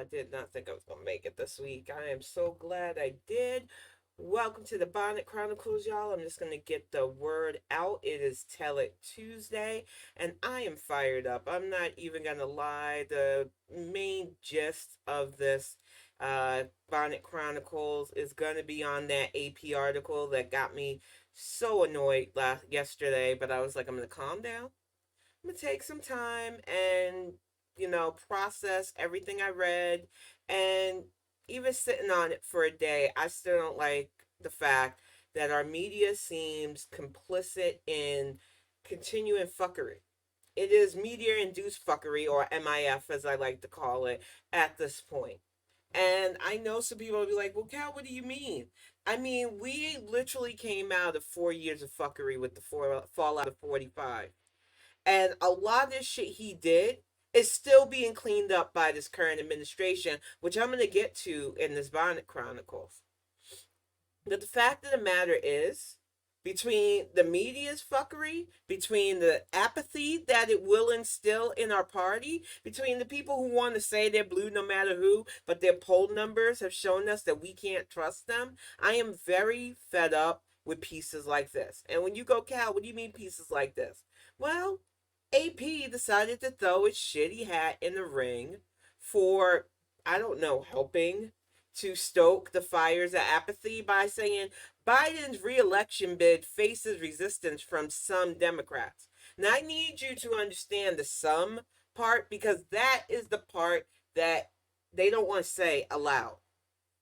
did not think I was going to make it this week. I am so glad I did. Welcome to the Bonnet Chronicles, y'all. I'm just going to get the word out. It is Tell It Tuesday, and I am fired up. I'm not even going to lie. The main gist of this Bonnet Chronicles is going to be on that AP article that got me so annoyed yesterday, but I was like, I'm going to calm down. I'm gonna take some time and process everything I read, and even sitting on it for a day, I still don't like the fact that our media seems complicit in continuing fuckery. It is media induced fuckery, or MIF as I like to call it, at this point. And I know some people will be like, well, Cal, what do you mean? I mean, we literally came out of 4 years of fuckery with the fallout of 45. And a lot of this shit he did is still being cleaned up by this current administration, which I'm going to get to in this Bonnet Chronicles. But the fact of the matter is, between the media's fuckery, between the apathy that it will instill in our party, between the people who want to say they're blue no matter who, but their poll numbers have shown us that we can't trust them, I am very fed up with pieces like this. And when you go, Cal, what do you mean pieces like this? Well, AP decided to throw its shitty hat in the ring for, I don't know, helping to stoke the fires of apathy by saying Biden's reelection bid faces resistance from some Democrats. Now, I need you to understand the some part, because that is the part that they don't want to say aloud.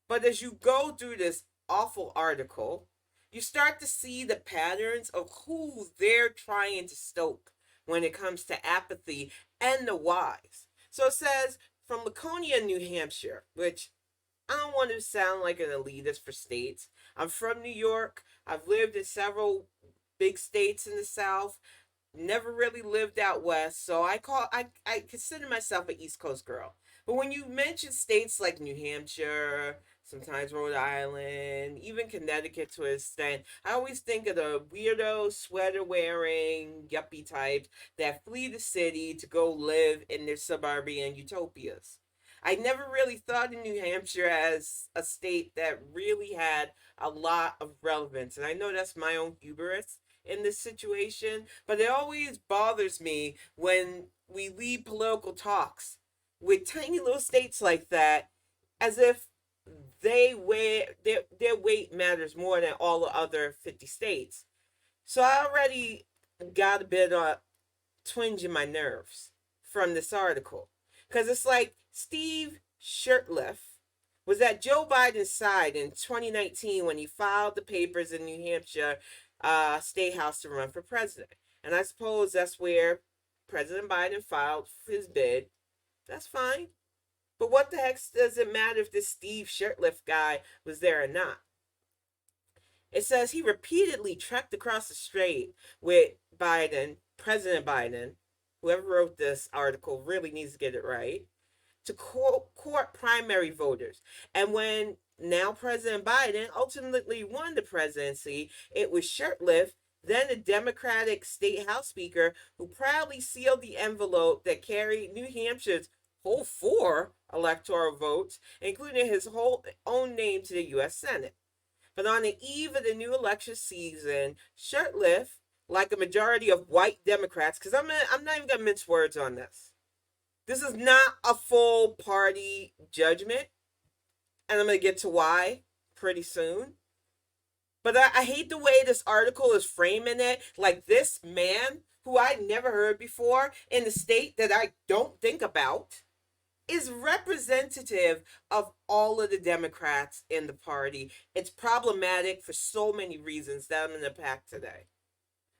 But as you go through this awful article, you start to see the patterns of who they're trying to stoke when it comes to apathy and the whys. So it says from Laconia, New Hampshire, which I don't want to sound like an elitist for states. I'm from New York. I've lived in several big states in the South. Never really lived out west, so I consider myself an East Coast girl. But when you mention states like New Hampshire, sometimes Rhode Island, even Connecticut to an extent, I always think of the weirdo sweater wearing yuppie types that flee the city to go live in their suburban utopias. I never really thought of New Hampshire as a state that really had a lot of relevance. And I know that's my own hubris in this situation, but it always bothers me when we lead political talks with tiny little states like that as if their weight matters more than all the other 50 states. So I already got a bit of a twinge in my nerves from this article, because it's like Steve Shirtliff was at Joe Biden's side in 2019 when he filed the papers in New Hampshire State House to run for president. And I suppose that's where President Biden filed his bid. That's fine. But what the heck does it matter if this Steve Shirtliff guy was there or not? It says he repeatedly trekked across the strait with Biden, President Biden, whoever wrote this article really needs to get it right, to court primary voters. And when now President Biden ultimately won the presidency, it was Shirtliff, then a Democratic State House Speaker, who proudly sealed the envelope that carried New Hampshire's whole 4 electoral votes, including his whole own name, to the U.S. Senate. But on the eve of the new election season, Shirtliff, like a majority of white Democrats, because I'm not even going to mince words on this. This is not a full party judgment, and I'm going to get to why pretty soon. But I hate the way this article is framing it, like this man, who I never heard before, in the state that I don't think about, is representative of all of the Democrats in the party. It's problematic for so many reasons that I'm going to unpack today.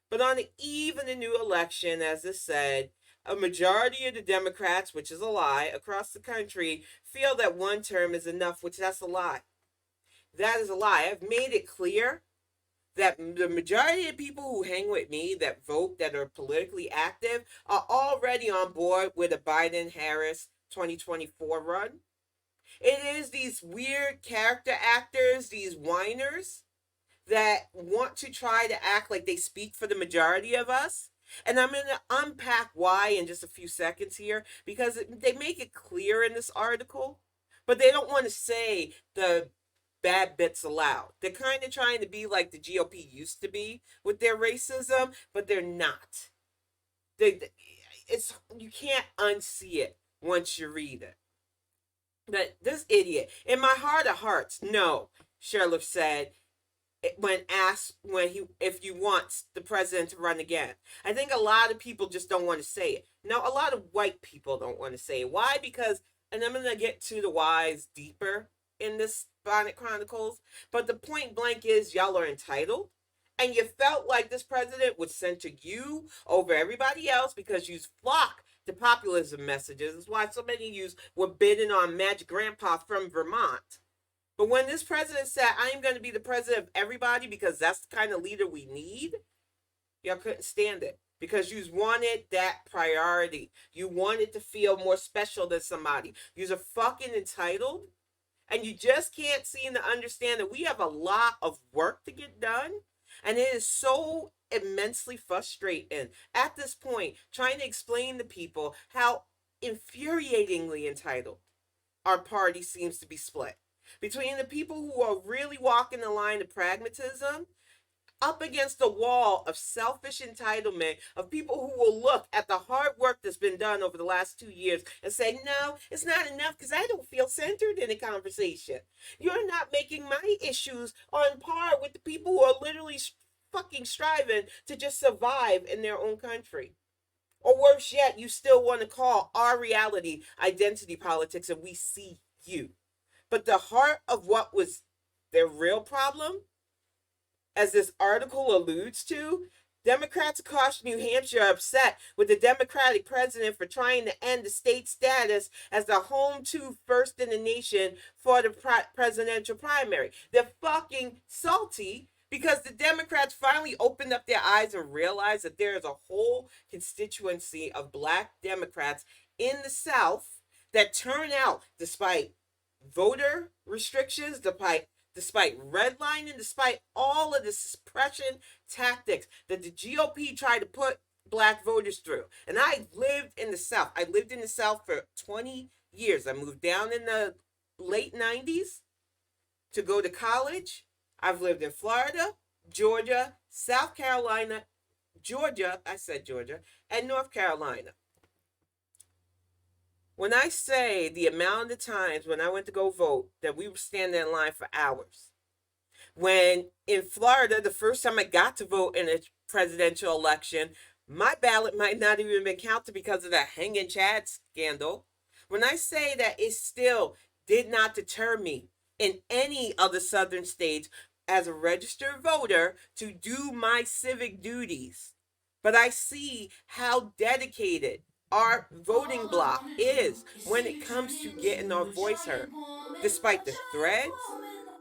But on the eve of the new election, as I said, a majority of the Democrats, which is a lie, across the country feel that one term is enough, which that's a lie. That is a lie. I've made it clear that the majority of people who hang with me, that vote, that are politically active, are already on board with a Biden-Harris 2024 run. It is these weird character actors, these whiners, that want to try to act like they speak for the majority of us. And I'm going to unpack why in just a few seconds here, because they make it clear in this article but they don't want to say the bad bits aloud. They're kind of trying to be like the GOP used to be with their racism, but they're not. It's you can't unsee it once you read it. But this idiot, in my heart of hearts, no, Sheriff said when asked if you want the president to run again. I think a lot of people just don't want to say it. No, a lot of white people don't want to say it. Why? Because, and I'm going to get to the whys deeper in this Bonnet Chronicles, but the point blank is y'all are entitled. And you felt like this president would censor you over everybody else because you flock to populism messages. That's why so many of you were bidding on Magic Grandpa from Vermont. But when this president said, I am going to be the president of everybody because that's the kind of leader we need, y'all couldn't stand it. Because you wanted that priority. You wanted to feel more special than somebody. You're fucking entitled. And you just can't seem to understand that we have a lot of work to get done. And it is so immensely frustrating at this point, trying to explain to people how infuriatingly entitled our party seems to be split. Between the people who are really walking the line of pragmatism up against the wall of selfish entitlement of people who will look at the hard work that's been done over the last 2 years and say, no, it's not enough because I don't feel centered in a conversation. You're not making my issues on par with the people who are literally fucking striving to just survive in their own country. Or worse yet, you still want to call our reality identity politics and we see you. But the heart of what was their real problem, as this article alludes to, Democrats across New Hampshire are upset with the Democratic president for trying to end the state status as the home to first in the nation for the presidential primary. They're fucking salty because the Democrats finally opened up their eyes and realized that there is a whole constituency of Black Democrats in the South that turn out despite voter restrictions, despite redlining, despite all of the suppression tactics that the GOP tried to put Black voters through. And I lived in the South. I lived in the South for 20 years. I moved down in the late 90s to go to college. I've lived in Florida, Georgia, South Carolina, and North Carolina. When I say the amount of times when I went to go vote that we were standing in line for hours, when in Florida, the first time I got to vote in a presidential election, my ballot might not even been counted because of the hanging Chad scandal. When I say that it still did not deter me in any of the southern states as a registered voter to do my civic duties, but I see how dedicated our voting bloc is when it comes to getting our voice heard. Despite the threads,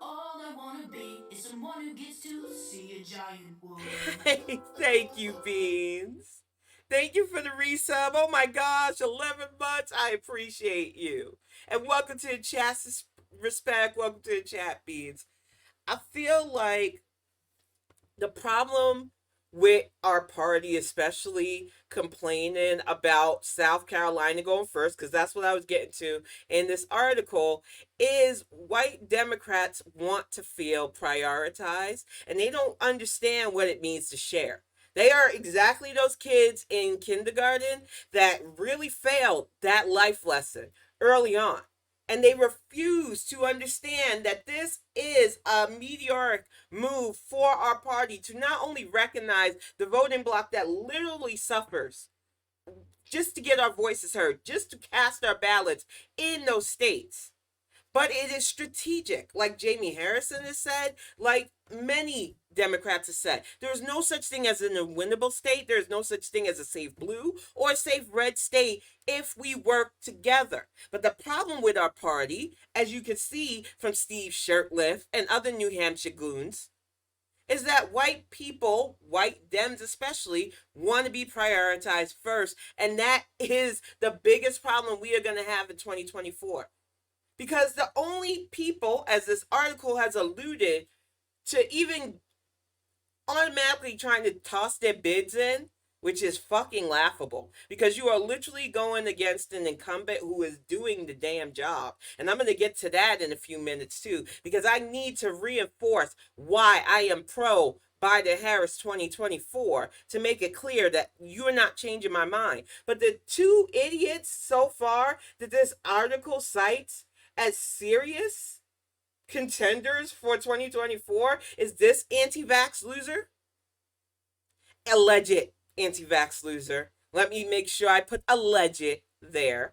all I wanna be is someone who gets to see a giant wood. Thank you, Beans. Thank you for the resub. Oh my gosh, 11 months. I appreciate you. And welcome to the chat, respect. Welcome to the chat, Beans. I feel like the problem with our party, especially complaining about South Carolina going first, because that's what I was getting to in this article, is white Democrats want to feel prioritized and they don't understand what it means to share. They are exactly those kids in kindergarten that really failed that life lesson early on. And they refuse to understand that this is a meteoric move for our party to not only recognize the voting bloc that literally suffers just to get our voices heard, just to cast our ballots in those states, but it is strategic, like Jamie Harrison has said, like many Democrats have said. There is no such thing as an unwinnable state. There is no such thing as a safe blue or a safe red state if we work together. But the problem with our party, as you can see from Steve Shirtliff and other New Hampshire goons, is that white people, white Dems especially, want to be prioritized first. And that is the biggest problem we are going to have in 2024. Because the only people, as this article has alluded to, even automatically trying to toss their bids in which is fucking laughable because you are literally going against an incumbent who is doing the damn job. And I'm going to get to that in a few minutes too, because I need to reinforce why I am pro Biden Harris 2024 to make it clear that you're not changing my mind. But the two idiots so far that this article cites as serious contenders for 2024 is this anti-vax loser, alleged anti-vax loser. Let me make sure I put alleged there.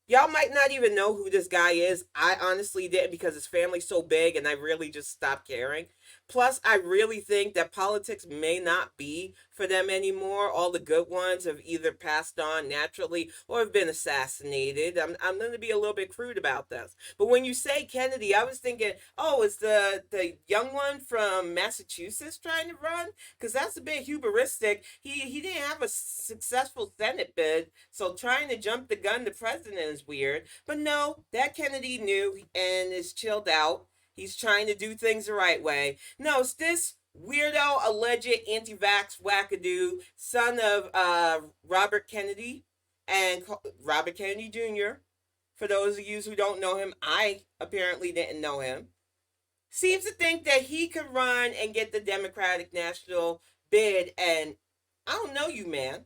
Y'all might not even know who this guy is. I honestly didn't because his family's so big and I really just stopped caring. Plus, I really think that politics may not be for them anymore. All the good ones have either passed on naturally or have been assassinated. I'm going to be a little bit crude about this. But when you say Kennedy, I was thinking, oh, is the young one from Massachusetts trying to run? Because that's a bit hubristic. He didn't have a successful Senate bid, so trying to jump the gun to president is weird. But no, that Kennedy knew and is chilled out. He's trying to do things the right way. No, it's this weirdo, alleged anti-vax wackadoo, son of Robert Kennedy and Robert Kennedy Jr. For those of you who don't know him, I apparently didn't know him. Seems to think that he could run and get the Democratic national bid, and I don't know you, man.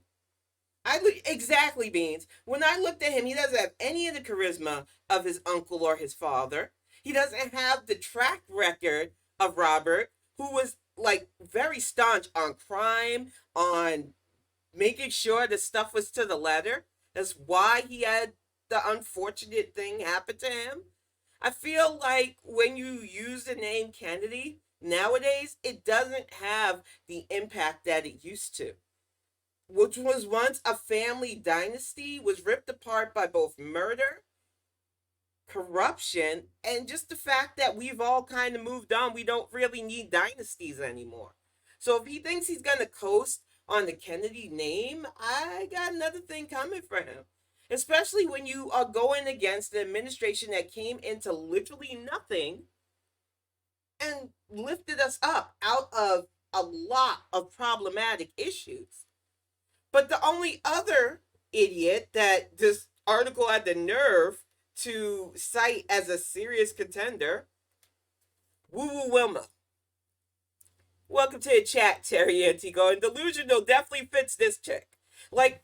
Exactly, Beans. When I looked at him, he doesn't have any of the charisma of his uncle or his father. He doesn't have the track record of Robert, who was like very staunch on crime, on making sure the stuff was to the letter. That's why he had the unfortunate thing happen to him. I feel like when you use the name Kennedy nowadays, it doesn't have the impact that it used to, which was once a family dynasty, was ripped apart by both murder, corruption, and just the fact that we've all kind of moved on. We don't really need dynasties anymore. So if he thinks he's going to coast on the Kennedy name, I got another thing coming for him. Especially when you are going against the administration that came into literally nothing and lifted us up out of a lot of problematic issues. But the only other idiot that this article had the nerve to cite as a serious contender, Woo Wilmason. Welcome to the chat, Terry Antigo. And delusional definitely fits this chick. Like,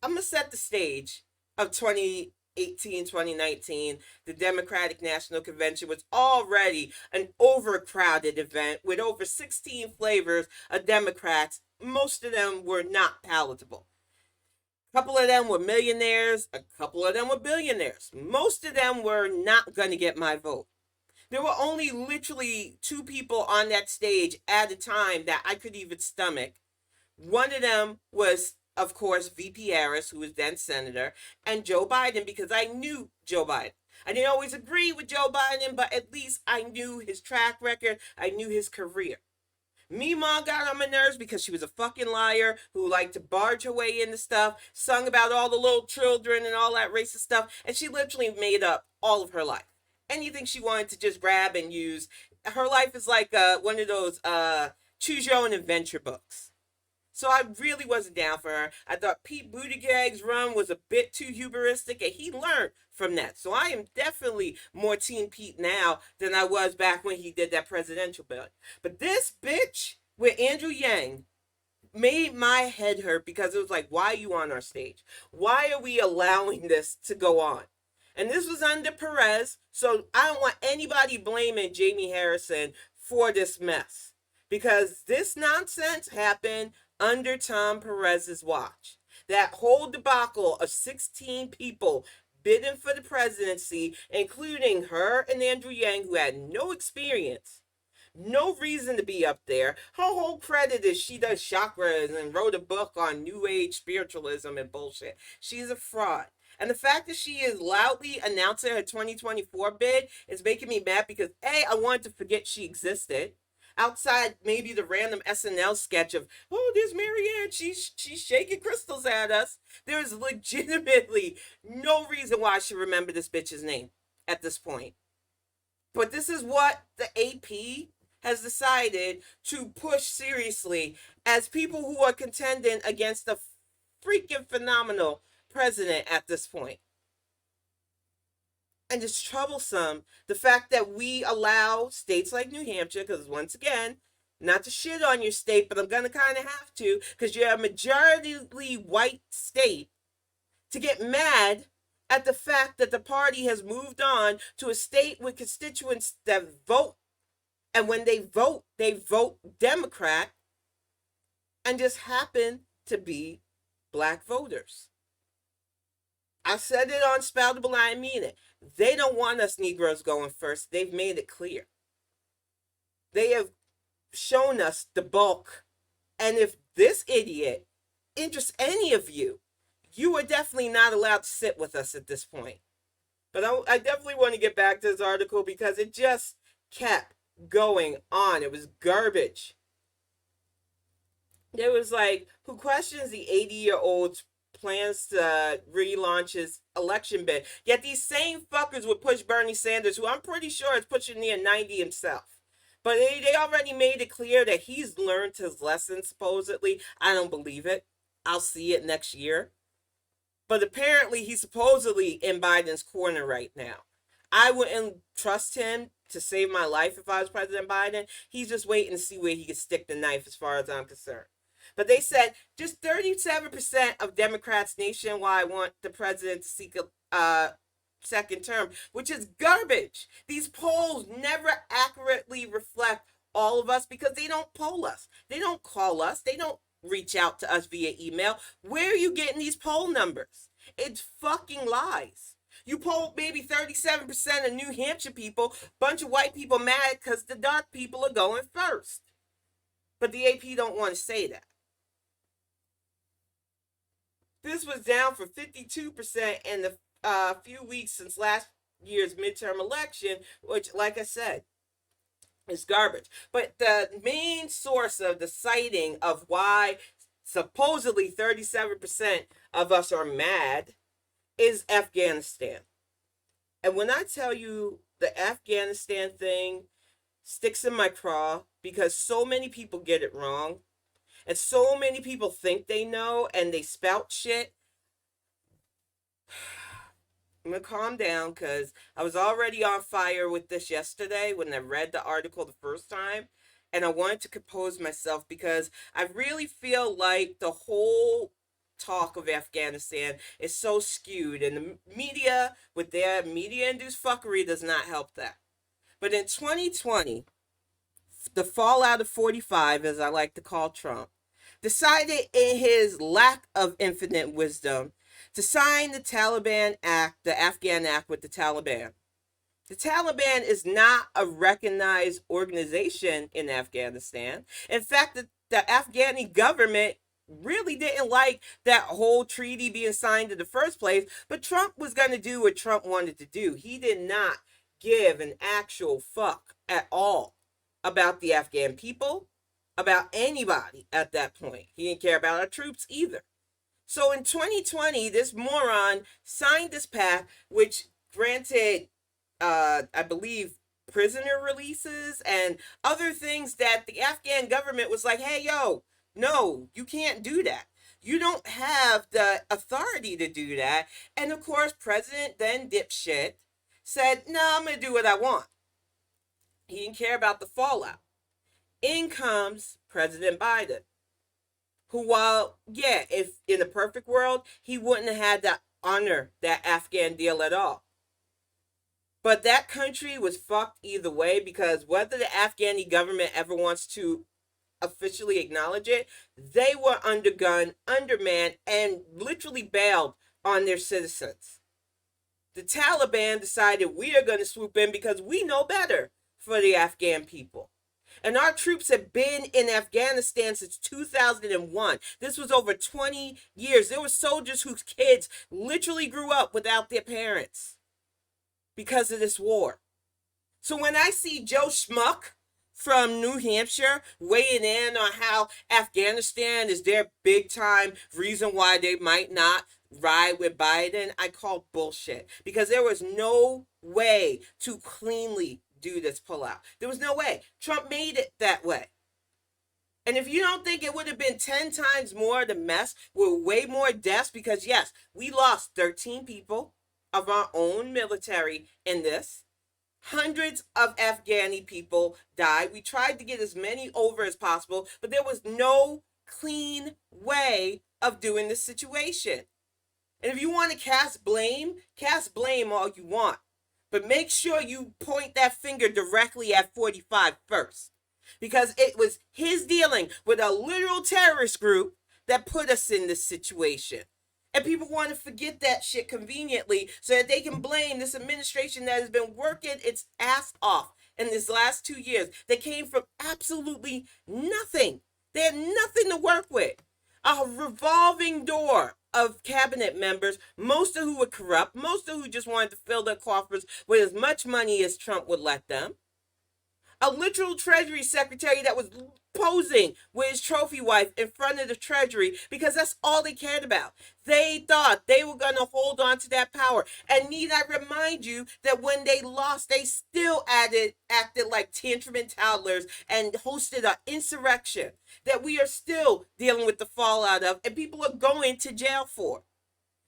I'm going to set the stage of 2018, 2019. The Democratic National Convention was already an overcrowded event with over 16 flavors of Democrats. Most of them were not palatable. A couple of them were millionaires. A couple of them were billionaires. Most of them were not going to get my vote. There were only literally two people on that stage at a time that I could even stomach. One of them was, of course, VP Harris, who was then senator, and Joe Biden, because I knew Joe Biden. I didn't always agree with Joe Biden, but at least I knew his track record. I knew his career. Meemaw got on my nerves because she was a fucking liar who liked to barge her way into stuff, sung about all the little children and all that racist stuff, and she literally made up all of her life. Anything she wanted to just grab and use. Her life is like one of those choose your own adventure books. So I really wasn't down for her. I thought Pete Buttigieg's run was a bit too hubristic, and he learned from that. So I am definitely more Team Pete now than I was back when he did that presidential bid. But this bitch with Andrew Yang made my head hurt because it was like, why are you on our stage? Why are we allowing this to go on? And this was under Perez, so I don't want anybody blaming Jamie Harrison for this mess, because this nonsense happened under Tom Perez's watch. That whole debacle of 16 people bidding for the presidency, including her and Andrew Yang, who had no experience, no reason to be up there. Her whole credit is she does chakras and wrote a book on New Age spiritualism and bullshit. She's a fraud. And the fact that she is loudly announcing her 2024 bid is making me mad because, A, I wanted to forget she existed. Outside maybe the random SNL sketch of, oh, there's Marianne, she's shaking crystals at us. There is legitimately no reason why I should remember this bitch's name at this point. But this is what the AP has decided to push seriously as people who are contending against a freaking phenomenal president at this point. And it's troublesome the fact that we allow states like New Hampshire, because once again, not to shit on your state, but I'm going to kind of have to, because you're a majority white state, to get mad at the fact that the party has moved on to a state with constituents that vote. And when they vote Democrat and just happen to be black voters. I said it on Spoutable, I mean it. They don't want us Negroes going first. They've made it clear. They have shown us the bulk. And if this idiot interests any of you, you are definitely not allowed to sit with us at this point. But I definitely want to get back to this article because it just kept going on. It was garbage. There was like, who questions the 80-year-old's plans to relaunch his election bid. Yet these same fuckers would push Bernie Sanders, who I'm pretty sure is pushing near 90 himself. But they already made it clear that he's learned his lesson, supposedly. I don't believe it. I'll see it next year. But apparently he's supposedly in Biden's corner right now. I wouldn't trust him to save my life if I was President Biden. He's just waiting to see where he can stick the knife as far as I'm concerned. But they said just 37% of Democrats nationwide want the president to seek a second term, which is garbage. These polls never accurately reflect all of us because they don't poll us. They don't call us. They don't reach out to us via email. Where are you getting these poll numbers? It's fucking lies. You polled maybe 37% of New Hampshire people, bunch of white people mad because the dark people are going first. But the AP don't want to say that. This was down from 52% in the few weeks since last year's midterm election, which, like I said, is garbage. But the main source of the citing of why supposedly 37% of us are mad is Afghanistan. And when I tell you the Afghanistan thing sticks in my craw because so many people get it wrong, and so many people think they know and they spout shit. I'm going to calm down because I was already on fire with this yesterday when I read the article the first time. And I wanted to compose myself because I really feel like the whole talk of Afghanistan is so skewed. And the media, with their media-induced fuckery, does not help that. But in 2020... the fallout of 45, as I like to call Trump, decided in his lack of infinite wisdom to sign the Taliban Act, the Afghan Act with the Taliban. The Taliban is not a recognized organization in Afghanistan. In fact, the Afghani government really didn't like that whole treaty being signed in the first place, but Trump was going to do what Trump wanted to do. He did not give an actual fuck at all about the Afghan people, about anybody at that point. He didn't care about our troops either. So in 2020, this moron signed this pact, which granted, I believe, prisoner releases and other things that the Afghan government was like, hey, yo, no, you can't do that. You don't have the authority to do that. And of course, President then dipshit said, no, I'm going to do what I want. He didn't care about the fallout. In comes President Biden, who, while, yeah, if in a perfect world, he wouldn't have had to honor that Afghan deal at all. But that country was fucked either way because whether the Afghani government ever wants to officially acknowledge it, they were undergunned, undermanned, and literally bailed on their citizens. The Taliban decided we are going to swoop in because we know better for the Afghan people. And our troops have been in Afghanistan since 2001. This was over 20 years. There were soldiers whose kids literally grew up without their parents because of this war. So when I see Joe Schmuck from New Hampshire weighing in on how Afghanistan is their big time reason why they might not ride with Biden, I call bullshit. Because there was no way to cleanly do this pullout. There was no way. Trump made it that way. And if you don't think it would have been 10 times more the mess with way more deaths, because yes, we lost 13 people of our own military in this. Hundreds of Afghani people died. We tried to get as many over as possible, but there was no clean way of doing this situation. And if you want to cast blame all you want. But make sure you point that finger directly at 45 first. Because it was his dealing with a literal terrorist group that put us in this situation. And people want to forget that shit conveniently so that they can blame this administration that has been working its ass off in these last 2 years. They came from absolutely nothing. They had nothing to work with. A revolving door of cabinet members, most of who were corrupt, most of who just wanted to fill their coffers with as much money as Trump would let them. A literal Treasury Secretary that was posing with his trophy wife in front of the Treasury because that's all they cared about. They thought they were going to hold on to that power. And need I remind you that when they lost, they still acted like tantrum toddlers and hosted an insurrection that we are still dealing with the fallout of and people are going to jail for.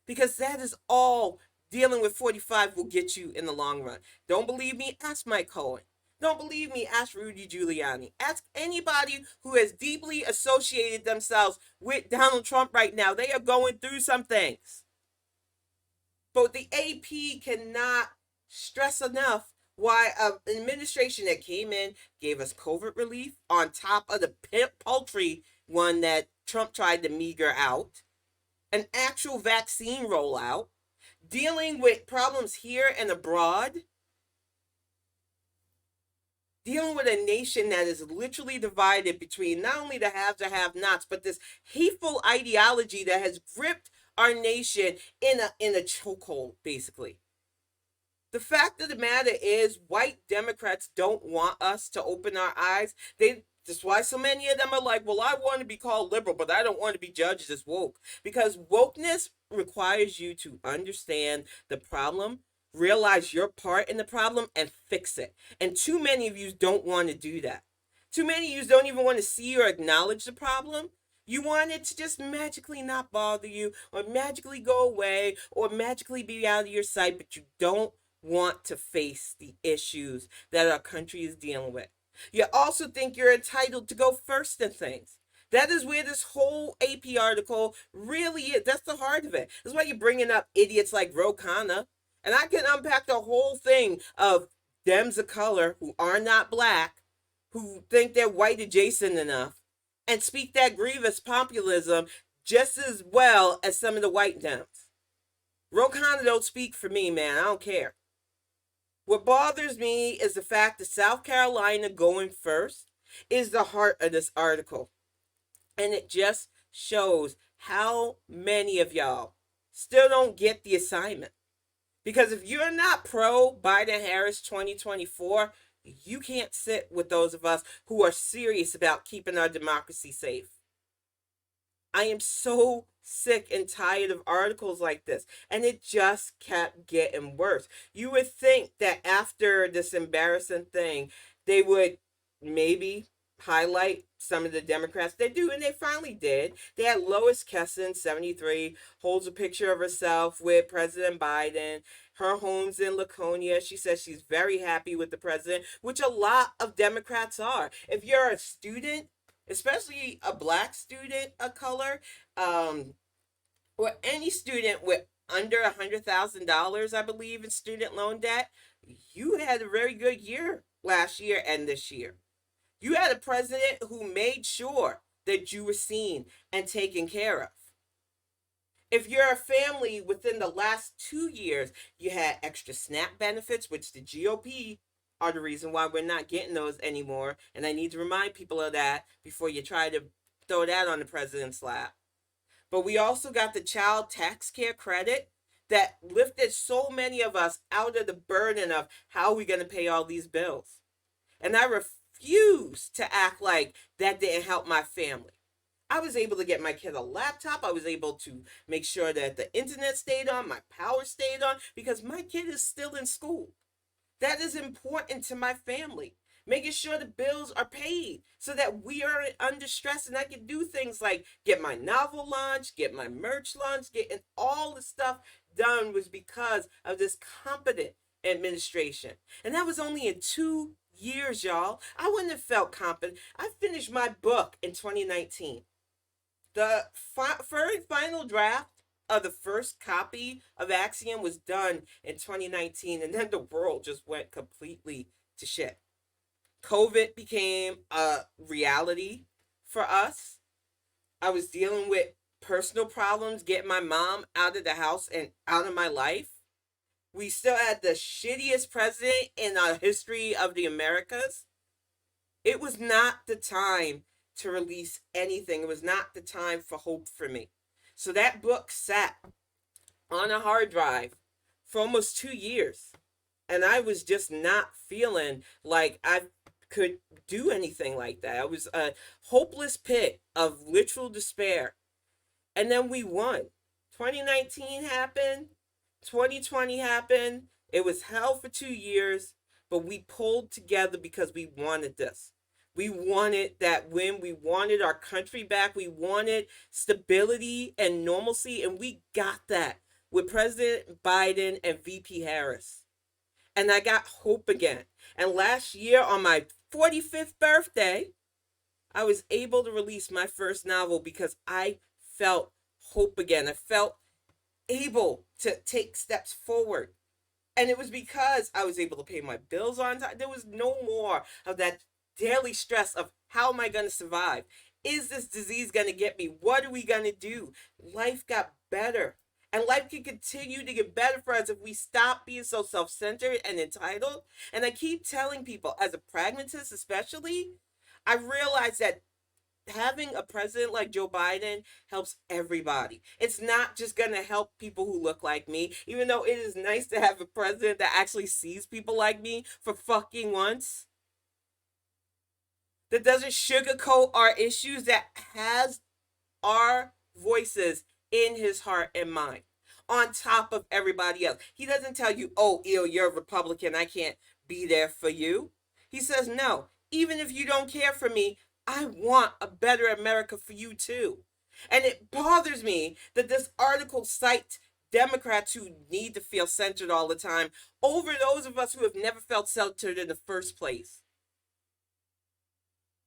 Because that is all dealing with 45 will get you in the long run. Don't believe me? Ask Mike Cohen. Don't believe me? Ask Rudy Giuliani. Ask anybody who has deeply associated themselves with Donald Trump right now. They are going through some things. But the AP cannot stress enough why an administration that came in, gave us COVID relief on top of the paltry one that Trump tried to meager out, an actual vaccine rollout, dealing with problems here and abroad, dealing with a nation that is literally divided between not only the haves and have-nots, but this hateful ideology that has gripped our nation in a chokehold, basically. The fact of the matter is, white Democrats don't want us to open our eyes. That's why so many of them are like, well, I want to be called liberal, but I don't want to be judged as woke. Because wokeness requires you to understand the problem, realize your part in the problem, and fix it. And too many of you don't want to do that. Too many of you don't even want to see or acknowledge the problem. You want it to just magically not bother you, or magically go away, or magically be out of your sight, but you don't want to face the issues that our country is dealing with. You also think you're entitled to go first in things. That is where this whole AP article really is. That's the heart of it. That's why you're bringing up idiots like Ro Khanna. And I can unpack the whole thing of Dems of color who are not black, who think they're white adjacent enough, and speak that grievous populism just as well as some of the white Dems. Ro Khanna don't speak for me, man. I don't care. What bothers me is the fact that South Carolina going first is the heart of this article. And it just shows how many of y'all still don't get the assignment. Because if you're not pro Biden-Harris 2024, you can't sit with those of us who are serious about keeping our democracy safe. I am so sick and tired of articles like this, and it just kept getting worse. You would think that after this embarrassing thing, they would maybe highlight some of the Democrats. They do, and they finally did. They had Lois Kessin, 73, holds a picture of herself with President Biden. Her home's in Laconia. She says she's very happy with the president, which a lot of Democrats are. If you're a student, especially a black student of color, or any student with under $100,000, I believe, in student loan debt, you had a very good year last year and this year. You had a president who made sure that you were seen and taken care of. If you're a family within the last 2 years, you had extra SNAP benefits, which the GOP are the reason why we're not getting those anymore. And I need to remind people of that before you try to throw that on the president's lap. But we also got the child tax care credit that lifted so many of us out of the burden of how are we going to pay all these bills. And I refuse to act like that didn't help my family. I was able to get my kid a laptop. I was able to make sure that the internet stayed on, my power stayed on, because my kid is still in school. That is important to my family. Making sure the bills are paid so that we are under stress and I can do things like get my novel launched, get my merch launched, getting all the stuff done was because of this competent administration. And that was only in 2 years, y'all. I wouldn't have felt competent. I finished my book in 2019. The final draft of the first copy of Axiom was done in 2019, and then the world just went completely to shit. COVID became a reality for us. I was dealing with personal problems, getting my mom out of the house and out of my life. We still had the shittiest president in the history of the Americas. It was not the time to release anything. It was not the time for hope for me. So that book sat on a hard drive for almost 2 years. And I was just not feeling like I could do anything like that. I was a hopeless pit of literal despair. And then we won. 2019 happened. 2020 happened. It was hell for 2 years, but we pulled together because we wanted this. We wanted that win. We wanted our country back. We wanted stability and normalcy, and we got that with President Biden and VP Harris. And I got hope again. And last year, on my 45th birthday, I was able to release my first novel because I felt hope again. I felt able to take steps forward. And it was because I was able to pay my bills on time. There was no more of that daily stress of how am I going to survive? Is this disease going to get me? What are we going to do? Life got better. And life can continue to get better for us if we stop being so self-centered and entitled. And I keep telling people, as a pragmatist especially, I realize that having a president like Joe Biden helps everybody. It's not just going to help people who look like me, even though it is nice to have a president that actually sees people like me for fucking once, that doesn't sugarcoat our issues, that has our voices in his heart and mind on top of everybody else. He doesn't tell you, oh, ew, you're a Republican, I can't be there for you. He says, no, even if you don't care for me, I want a better America for you too. And it bothers me that this article cites Democrats who need to feel centered all the time over those of us who have never felt centered in the first place.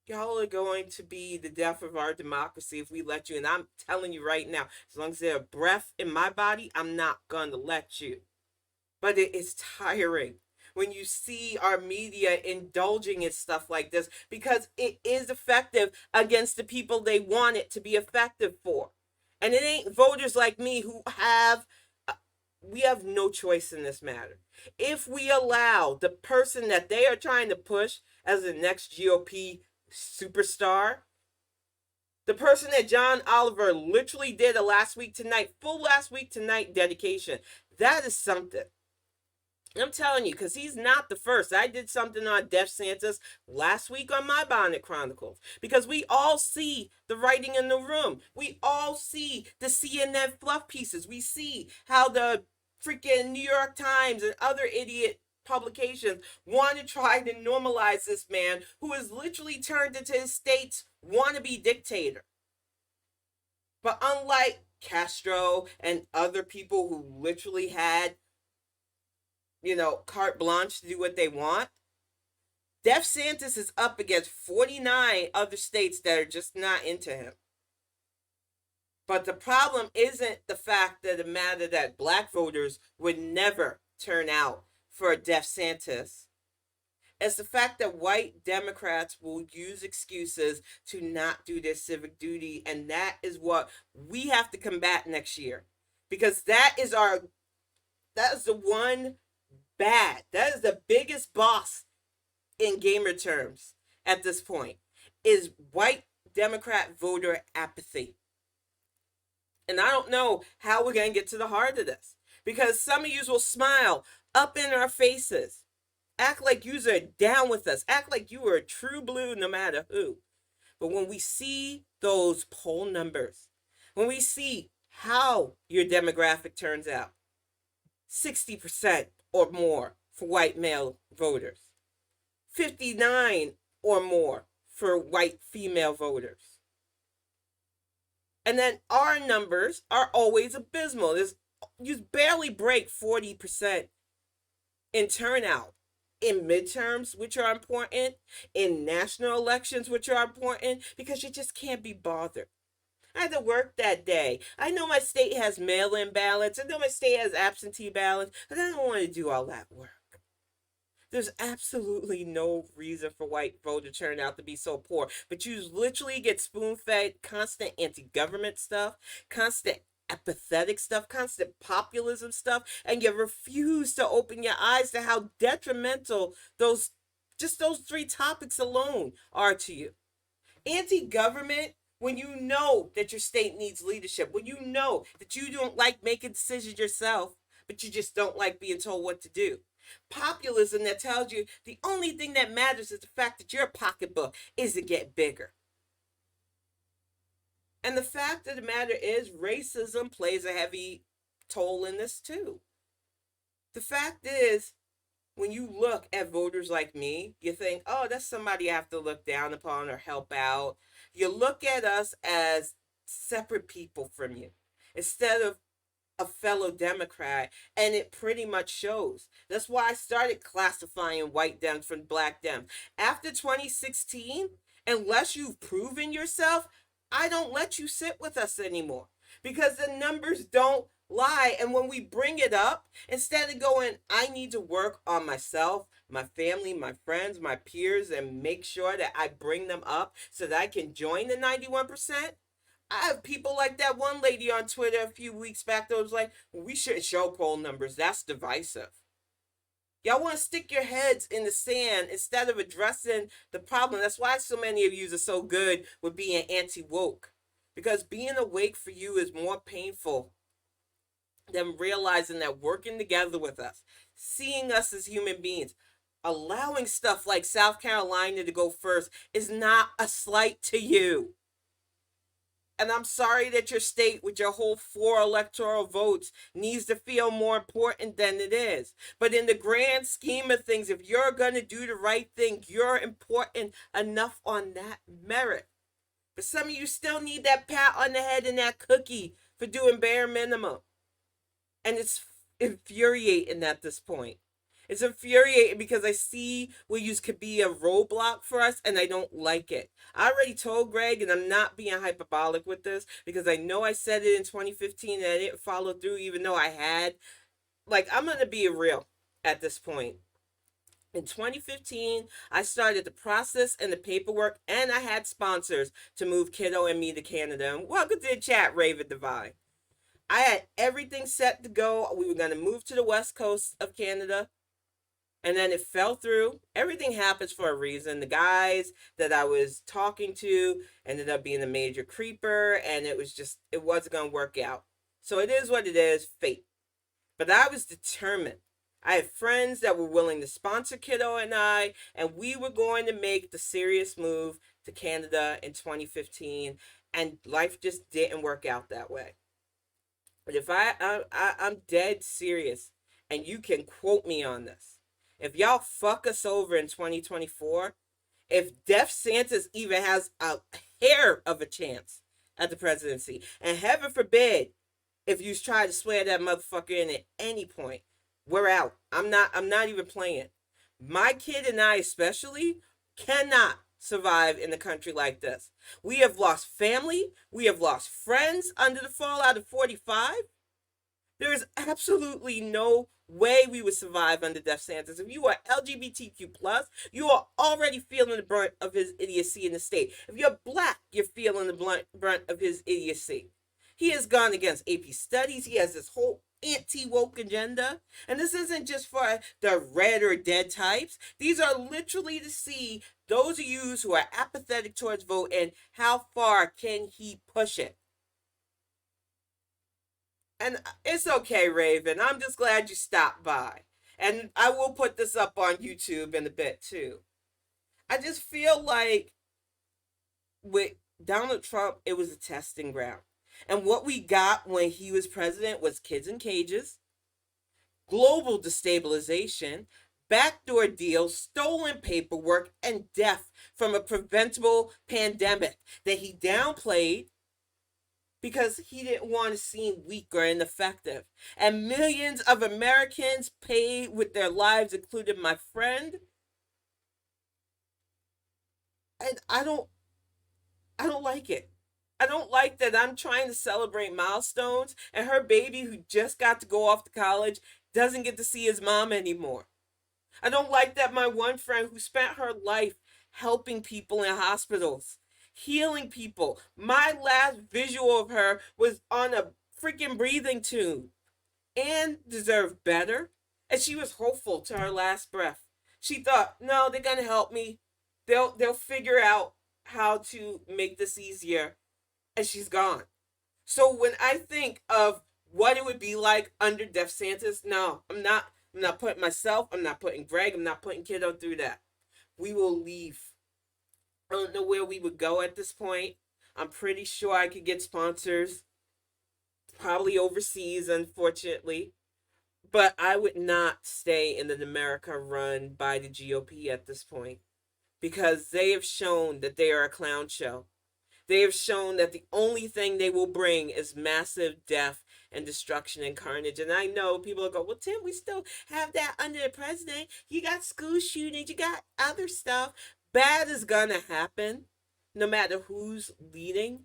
Y'all are going to be the death of our democracy if we let you. And I'm telling you right now, as long as there's breath in my body, I'm not going to let you. But it is tiring when you see our media indulging in stuff like this because it is effective against the people they want it to be effective for. And it ain't voters like me who we have no choice in this matter. If we allow the person that they are trying to push as the next GOP superstar, the person that John Oliver literally did a full last week tonight dedication, that is something. I'm telling you, because he's not the first. I did something on DeSantis last week on my Bonnet Chronicles, because we all see the writing in the room. We all see the CNN fluff pieces. We see how the freaking New York Times and other idiot publications want to try to normalize this man who has literally turned into his state's wannabe dictator. But unlike Castro and other people who literally had, carte blanche to do what they want, DeSantis is up against 49 other states that are just not into him. But the problem isn't the fact that it matter that black voters would never turn out for DeSantis. It's the fact that white Democrats will use excuses to not do their civic duty, and that is what we have to combat next year. Because that is the one bad. That is the biggest boss in gamer terms at this point, is white Democrat voter apathy. And I don't know how we're going to get to the heart of this, because some of you will smile up in our faces, act like you are down with us, act like you are a true blue no matter who. But when we see those poll numbers, when we see how your demographic turns out, 60% or more for white male voters, 59 or more for white female voters. And then our numbers are always abysmal. You barely break 40% in turnout in midterms, which are important, in national elections, which are important, because you just can't be bothered. I had to work that day. I know my state has mail-in ballots. I know my state has absentee ballots, but I don't want to do all that work. There's absolutely no reason for white voter turnout to be so poor, but you literally get spoon-fed constant anti-government stuff, constant apathetic stuff, constant populism stuff, and you refuse to open your eyes to how detrimental those three topics alone are to you. Anti-government, when you know that your state needs leadership, when you know that you don't like making decisions yourself, but you just don't like being told what to do. Populism that tells you the only thing that matters is the fact that your pocketbook is to get bigger. And the fact of the matter is, racism plays a heavy toll in this too. The fact is, when you look at voters like me, you think, oh, that's somebody I have to look down upon or help out. You look at us as separate people from you instead of a fellow Democrat, and it pretty much shows. That's why I started classifying white Dems from black Dems. After 2016, unless you've proven yourself, I don't let you sit with us anymore because the numbers don't lie. And when we bring it up, instead of going, I need to work on myself, my family, my friends, my peers, and make sure that I bring them up so that I can join the 91%. I have people like that one lady on Twitter a few weeks back that was like, well, we shouldn't show poll numbers. That's divisive. Y'all want to stick your heads in the sand instead of addressing the problem. That's why so many of you are so good with being anti-woke. Because being awake for you is more painful than realizing that working together with us, seeing us as human beings, allowing stuff like South Carolina to go first is not a slight to you. And I'm sorry that your state, with your whole 4 electoral votes, needs to feel more important than it is. But in the grand scheme of things, if you're going to do the right thing, you're important enough on that merit. But some of you still need that pat on the head and that cookie for doing bare minimum. And it's infuriating at this point. It's infuriating because I see where you could be a roadblock for us, and I don't like it. I already told Greg, and I'm not being hyperbolic with this, because I know I said it in 2015 and I didn't follow through, even though I had. Like, I'm going to be real at this point. In 2015, I started the process and the paperwork, and I had sponsors to move Kiddo and me to Canada. And welcome to the chat, Raven Divine. I had everything set to go. We were going to move to the west coast of Canada. And then it fell through. Everything happens for a reason. The guys that I was talking to ended up being a major creeper, and it wasn't going to work out. So it is what it is, fate. But I was determined. I had friends that were willing to sponsor Kiddo and I, and we were going to make the serious move to Canada in 2015, and life just didn't work out that way. But if I'm dead serious, and you can quote me on this. If y'all fuck us over in 2024, if DeSantis even has a hair of a chance at the presidency, and heaven forbid, if you try to swear that motherfucker in at any point, we're out. I'm not even playing. My kid and I especially cannot survive in a country like this. We have lost family. We have lost friends under the fallout of 45. There is absolutely no way we would survive under DeSantis. If you are LGBTQ+, you are already feeling the brunt of his idiocy in the state. If you're black, you're feeling the brunt of his idiocy. He has gone against AP studies. He has this whole anti-woke agenda. And this isn't just for the red or dead types. These are literally to see those of you who are apathetic towards vote and how far can he push it. And it's okay, Raven. I'm just glad you stopped by. And I will put this up on YouTube in a bit, too. I just feel like with Donald Trump, it was a testing ground. And what we got when he was president was kids in cages, global destabilization, backdoor deals, stolen paperwork, and death from a preventable pandemic that he downplayed because he didn't want to seem weak or ineffective. And millions of Americans paid with their lives, including my friend. And I don't like it. I don't like that I'm trying to celebrate milestones and her baby who just got to go off to college doesn't get to see his mom anymore. I don't like that my one friend who spent her life helping people in hospitals, healing people. My last visual of her was on a freaking breathing tube and deserved better. And she was hopeful to her last breath. She thought, no, they're gonna help me. They'll figure out how to make this easier. And she's gone. So when I think of what it would be like under Death Santis, no, I'm not putting myself, I'm not putting Greg, I'm not putting Kiddo through that. We will leave. I don't know where we would go at this point. I'm pretty sure I could get sponsors, probably overseas, unfortunately. But I would not stay in an America run by the GOP at this point because they have shown that they are a clown show. They have shown that the only thing they will bring is massive death and destruction and carnage. And I know people will go, well, Tim, we still have that under the president. You got school shootings, you got other stuff. Bad is going to happen no matter who's leading.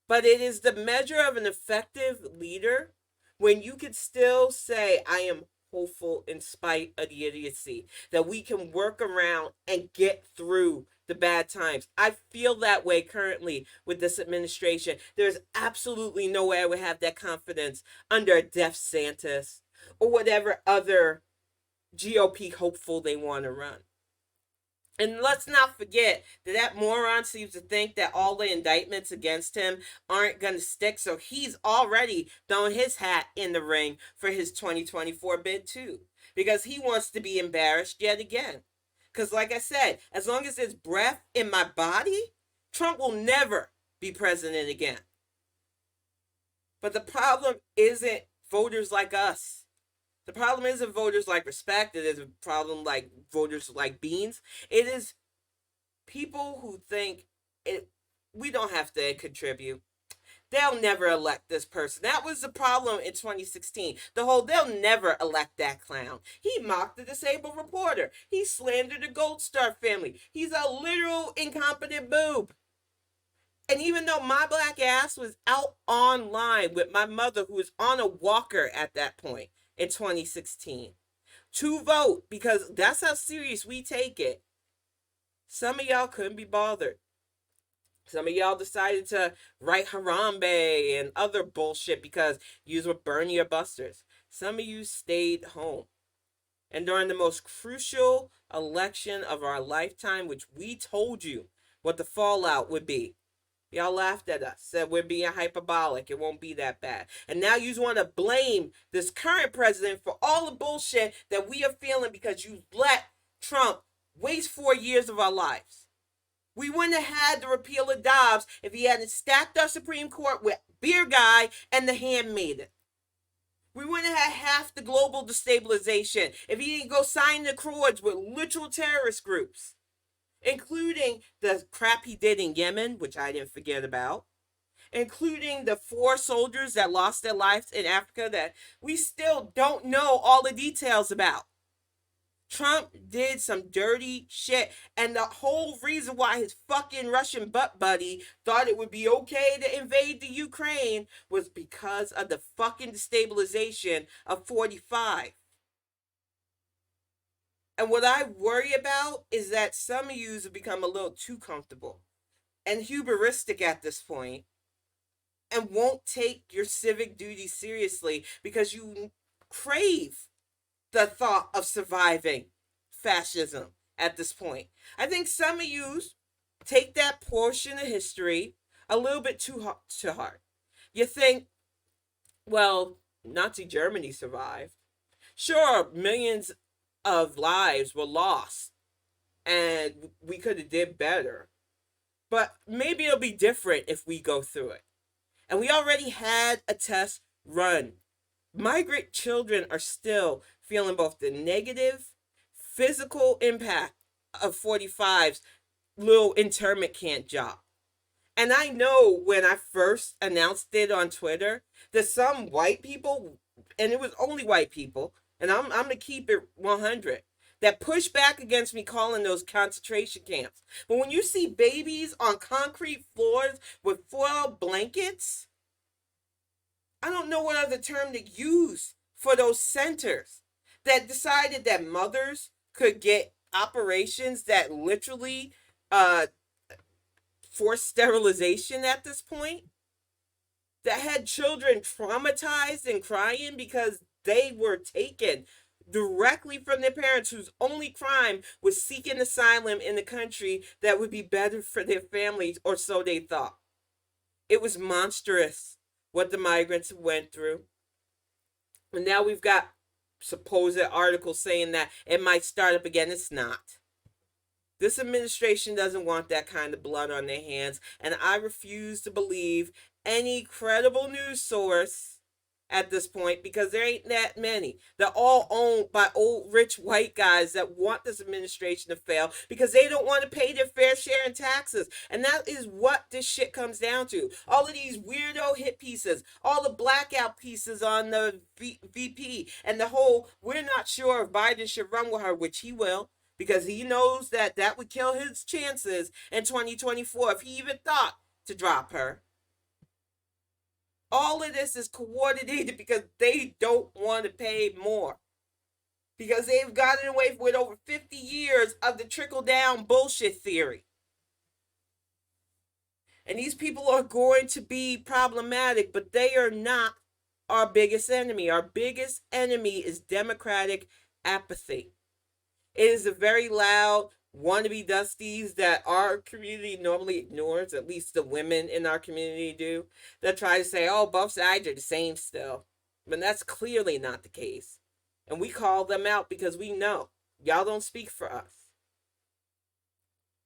But it is the measure of an effective leader when you can still say, I am hopeful in spite of the idiocy, that we can work around and get through the bad times. I feel that way currently with this administration. There's absolutely no way I would have that confidence under a Death Santis or whatever other GOP hopeful they want to run. And let's not forget that that moron seems to think that all the indictments against him aren't going to stick. So he's already thrown his hat in the ring for his 2024 bid too. Because he wants to be embarrassed yet again. Because like I said, as long as there's breath in my body, Trump will never be president again. But the problem isn't voters like us. The problem isn't voters like respect. It is a problem like voters like beans. It is people who think we don't have to contribute. They'll never elect this person. That was the problem in 2016. They'll never elect that clown. He mocked the disabled reporter. He slandered the Gold Star family. He's a literal incompetent boob. And even though my black ass was out online with my mother, who was on a walker at that point in 2016, to vote, because that's how serious we take it, some of y'all couldn't be bothered. Some of y'all decided to write Harambe and other bullshit because you were Bernie or Busters. Some of you stayed home. And during the most crucial election of our lifetime, which we told you what the fallout would be, y'all laughed at us, said we're being hyperbolic, it won't be that bad. And now you want to blame this current president for all the bullshit that we are feeling because you let Trump waste 4 years of our lives. We wouldn't have had the repeal of Dobbs if he hadn't stacked our Supreme Court with Beer Guy and the Handmaiden. We wouldn't have half the global destabilization if he didn't go sign the accords with literal terrorist groups, including the crap he did in Yemen, which I didn't forget about, including the 4 soldiers that lost their lives in Africa that we still don't know all the details about. Trump did some dirty shit, and the whole reason why his fucking Russian butt buddy thought it would be okay to invade the Ukraine was because of the fucking destabilization of 45. And what I worry about is that some of you have become a little too comfortable and hubristic at this point and won't take your civic duty seriously because you crave the thought of surviving fascism at this point. I think some of you take that portion of history a little bit too hard. You think, well, Nazi Germany survived. Sure, millions of lives were lost and we could have did better. But maybe it'll be different if we go through it. And we already had a test run. Migrant children are still feeling both the negative physical impact of 45's little internment camp job. And I know when I first announced it on Twitter that some white people, and it was only white people, and I'm going to keep it 100, that push back against me calling those concentration camps. But when you see babies on concrete floors with foil blankets, I don't know what other term to use for those centers that decided that mothers could get operations that literally forced sterilization at this point, that had children traumatized and crying because they were taken directly from their parents whose only crime was seeking asylum in a country that would be better for their families, or so they thought. It was monstrous what the migrants went through. And now we've got supposed articles saying that it might start up again. It's not. This administration doesn't want that kind of blood on their hands, and I refuse to believe any credible news source at this point, because there ain't that many. They're all owned by old rich white guys that want this administration to fail because they don't want to pay their fair share in taxes. And that is what this shit comes down to. All of these weirdo hit pieces, all the blackout pieces on the VP, and the whole we're not sure if Biden should run with her, which he will, because he knows that that would kill his chances in 2024 if he even thought to drop her. All of this is coordinated because they don't want to pay more. Because they've gotten away with over 50 years of the trickle-down bullshit theory. And these people are going to be problematic, but they are not our biggest enemy. Our biggest enemy is democratic apathy. It is a very loud wannabe dusties that our community normally ignores, at least the women in our community do, that try to say, oh, both sides are the same still. But that's clearly not the case. And we call them out because we know y'all don't speak for us.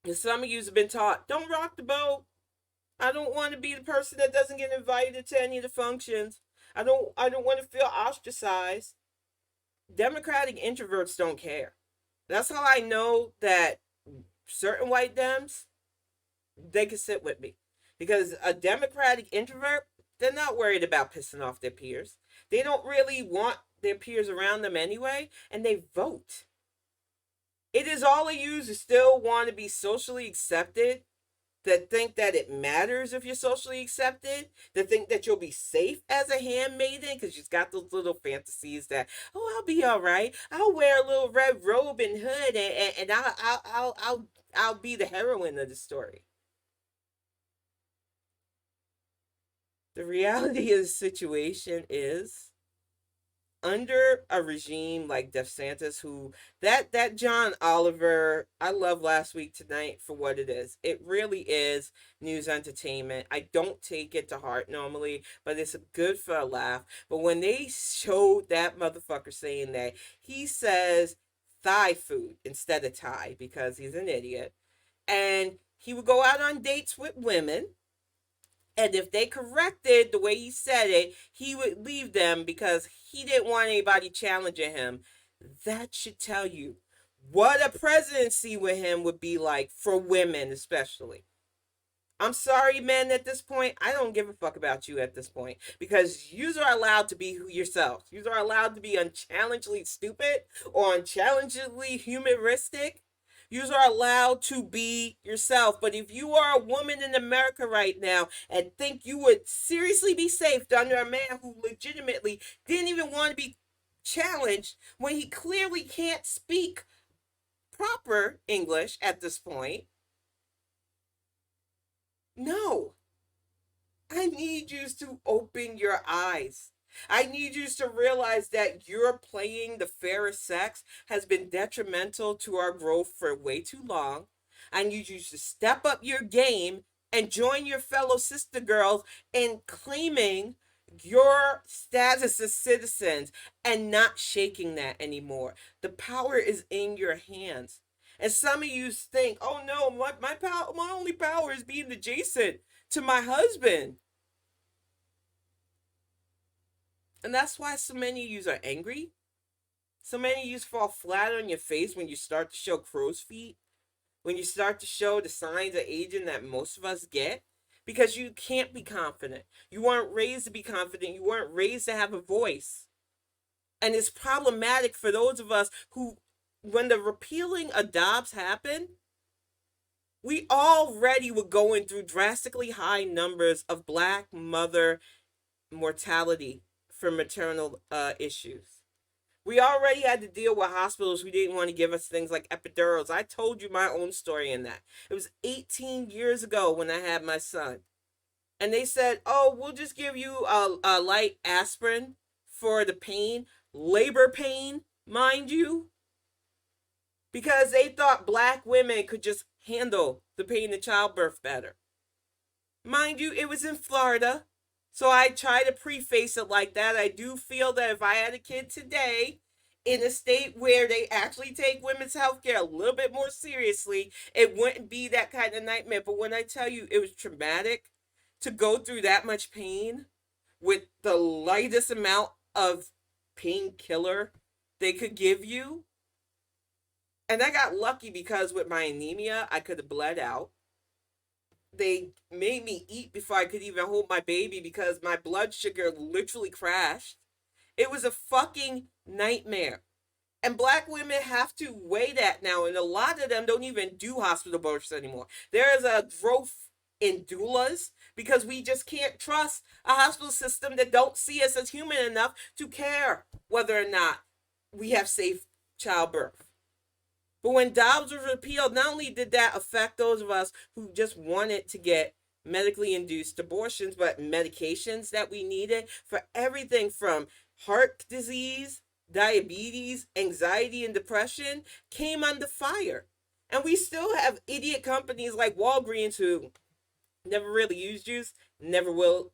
And some of you have been taught, don't rock the boat. I don't want to be the person that doesn't get invited to any of the functions. I don't want to feel ostracized. Democratic introverts don't care. That's how I know that certain white Dems, they can sit with me. Because a Democratic introvert, they're not worried about pissing off their peers. They don't really want their peers around them anyway, and they vote. It is all of you who still want to be socially accepted, that think that it matters if you're socially accepted, that think that you'll be safe as a handmaiden because you've got those little fantasies that, oh, I'll be all right. I'll wear a little red robe and hood, and I'll be the heroine of the story. The reality of the situation is, under a regime like DeSantis, who that John Oliver, I love Last Week Tonight for what it is. It really is news entertainment. I don't take it to heart normally, but it's good for a laugh. But when they showed that motherfucker saying that, he says Thai food instead of Thai because he's an idiot, and he would go out on dates with women. And if they corrected the way he said it, he would leave them because he didn't want anybody challenging him. That should tell you what a presidency with him would be like for women especially. I'm sorry, men, at this point. I don't give a fuck about you at this point because you are allowed to be yourself. You are allowed to be unchallengedly stupid or unchallengedly humoristic. You are allowed to be yourself. But if you are a woman in America right now and think you would seriously be safe under a man who legitimately didn't even want to be challenged when he clearly can't speak proper English at this point, no. I need you to open your eyes. I need you to realize that your playing the fairest sex has been detrimental to our growth for way too long. I need you to step up your game and join your fellow sister girls in claiming your status as citizens and not shaking that anymore. The power is in your hands. And some of you think, oh no, my only power is being adjacent to my husband. And that's why so many of you are angry. So many of you fall flat on your face when you start to show crow's feet, when you start to show the signs of aging that most of us get, because you can't be confident. You weren't raised to be confident. You weren't raised to have a voice. And it's problematic for those of us who, when the repealing of Dobbs happened, we already were going through drastically high numbers of Black mother mortality for maternal issues. We already had to deal with hospitals who didn't want to give us things like epidurals. I told you my own story in that. It was 18 years ago when I had my son. And they said, oh, we'll just give you a light aspirin for the pain, labor pain, mind you, because they thought Black women could just handle the pain of childbirth better. Mind you, it was in Florida. So I try to preface it like that. I do feel that if I had a kid today in a state where they actually take women's health care a little bit more seriously, it wouldn't be that kind of nightmare. But when I tell you it was traumatic to go through that much pain with the lightest amount of painkiller they could give you. And I got lucky because with my anemia, I could have bled out. They made me eat before I could even hold my baby because my blood sugar literally crashed. It was a fucking nightmare. And Black women have to weigh that now. And a lot of them don't even do hospital births anymore. There is a growth in doulas because we just can't trust a hospital system that don't see us as human enough to care whether or not we have safe childbirth. But when Dobbs was repealed, not only did that affect those of us who just wanted to get medically induced abortions, but medications that we needed for everything from heart disease, diabetes, anxiety, and depression came under fire. And we still have idiot companies like Walgreens who never really used juice, never will,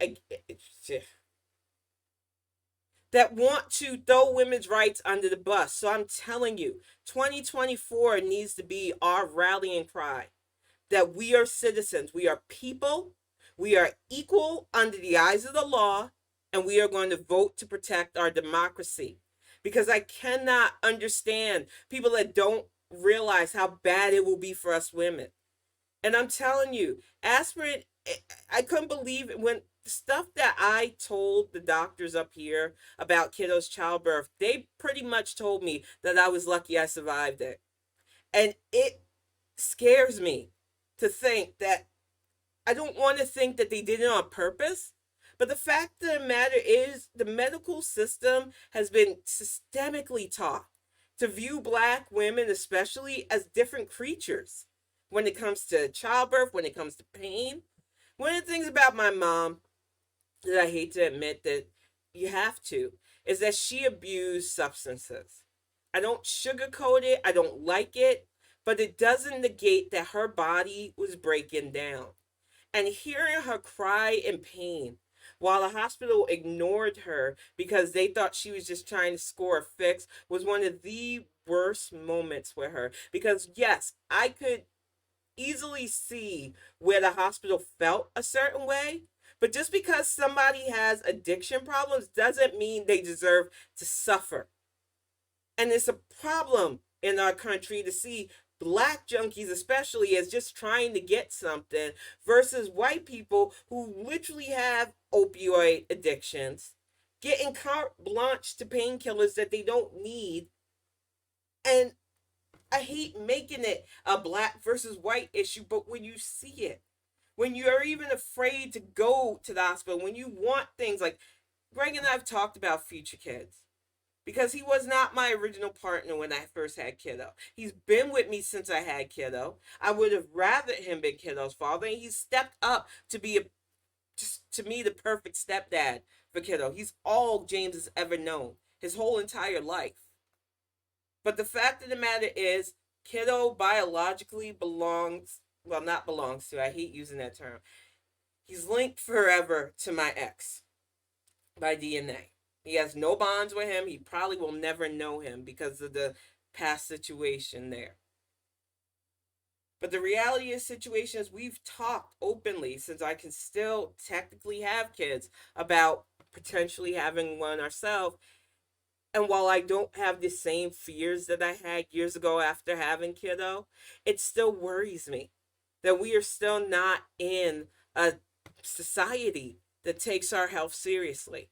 that want to throw women's rights under the bus. So I'm telling you, 2024 needs to be our rallying cry that we are citizens, we are people, we are equal under the eyes of the law, and we are going to vote to protect our democracy. Because I cannot understand people that don't realize how bad it will be for us women. And I'm telling you, aspirin, I couldn't believe it when the stuff that I told the doctors up here about kiddos' childbirth, they pretty much told me that I was lucky I survived it. And it scares me to think that, I don't want to think that they did it on purpose, but the fact of the matter is the medical system has been systemically taught to view Black women especially as different creatures when it comes to childbirth, when it comes to pain. One of the things about my mom that I hate to admit that you have to is that she abused substances. I don't sugarcoat it, I don't like it, but it doesn't negate that her body was breaking down. And hearing her cry in pain while the hospital ignored her because they thought she was just trying to score a fix was one of the worst moments with her. Because yes, I could easily see where the hospital felt a certain way, but just because somebody has addiction problems doesn't mean they deserve to suffer. And it's a problem in our country to see Black junkies especially as just trying to get something versus white people who literally have opioid addictions, getting carte blanche to painkillers that they don't need. And I hate making it a Black versus white issue, but when you see it, when you're even afraid to go to the hospital, when you want things like Greg and I have talked about future kids because he was not my original partner when I first had kiddo. He's been with me since I had kiddo. I would have rather him been kiddo's father, and he's stepped up to be just to me the perfect stepdad for kiddo. He's all James has ever known his whole entire life. But the fact of the matter is, kiddo biologically belongs, well, not belongs to, I hate using that term. He's linked forever to my ex by DNA. He has no bonds with him. He probably will never know him because of the past situation there. But the reality of the situation is we've talked openly since I can still technically have kids about potentially having one ourselves. And while I don't have the same fears that I had years ago after having kiddo, it still worries me that we are still not in a society that takes our health seriously.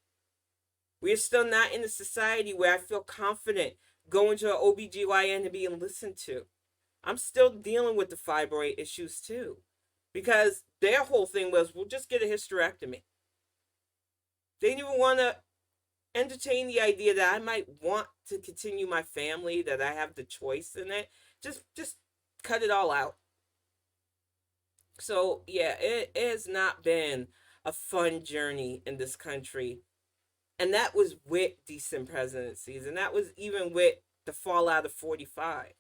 We are still not in a society where I feel confident going to an OBGYN and being listened to. I'm still dealing with the fibroid issues too. Because their whole thing was, we'll just get a hysterectomy. They didn't even want to entertain the idea that I might want to continue my family, that I have the choice in it. Just cut it all out. So yeah, it has not been a fun journey in this country. And that was with decent presidencies. And that was even with the fallout of 45.